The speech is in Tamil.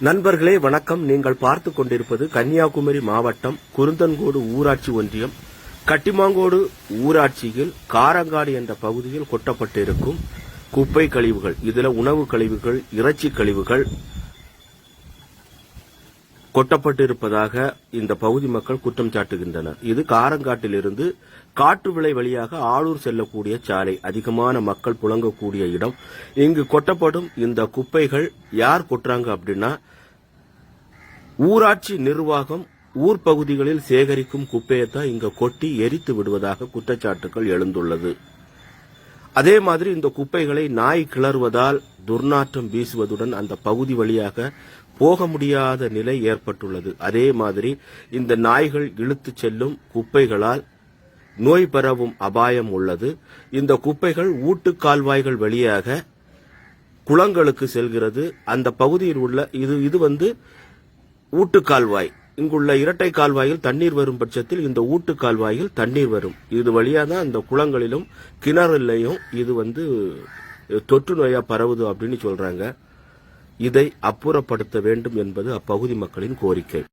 நண்பர்களே வணக்கம். நீங்கள் பார்த்துக் கொண்டிருப்பது கன்னியாகுமரி மாவட்டம் குருந்தன்கோடு ஊராட்சி ஒன்றியம் கட்டிமாங்கோடு ஊராட்சியில் காரங்காடு என்ற பகுதியில் கொட்டப்பட்டிருக்கும் குப்பை கழிவுகள். இதுல உணவு கழிவுகள், இறைச்சி கழிவுகள் கொட்டப்பட்டிருப்பதாக இந்த பகுதி மக்கள் குற்றம் சாட்டுகின்றனர். இது காரங்காட்டிலிருந்து காட்டு விளை வழியாக ஆளூர் செல்லக்கூடிய சாலை, அதிகமான மக்கள் புழங்கக்கூடிய இடம். இங்கு கொட்டப்படும் இந்த குப்பைகள் யார் கொட்டுறாங்க அப்படின்னா, ஊராட்சி நிர்வாகம் ஊர் பகுதிகளில் சேகரிக்கும் குப்பையைத்தான் இங்க கொட்டி எரித்து விடுவதாக குற்றச்சாட்டுகள் எழுந்துள்ளது. அதே மாதிரி இந்த குப்பைகளை நாய் கிளறுவதால் துர்நாற்றம் வீசுவதுடன் அந்த பகுதி வழியாக போக முடியாத நிலை ஏற்பட்டுள்ளது. அதே மாதிரி இந்த நாய்கள் இழுத்து செல்லும் குப்பைகளால் நோய் பரவும் அபாயம் உள்ளது. இந்த குப்பைகள் ஊட்டு கால்வாய்கள் வழியாக குளங்களுக்கு செல்கிறது. அந்த பகுதியில் உள்ள இது ஊட்டு கால்வாய். இங்குள்ள இரட்டை கால்வாயில் தண்ணீர் வரும் பட்சத்தில் இந்த ஊட்டு கால்வாயில் தண்ணீர் வரும். இது வழியாக தான் அந்த குளங்களிலும் கிணறுலையும் இது தொற்று நோயா பரவுது அப்படின்னு சொல்றாங்க. இதை அப்புறப்படுத்த வேண்டும் என்பது அப்பகுதி மக்களின் கோரிக்கை.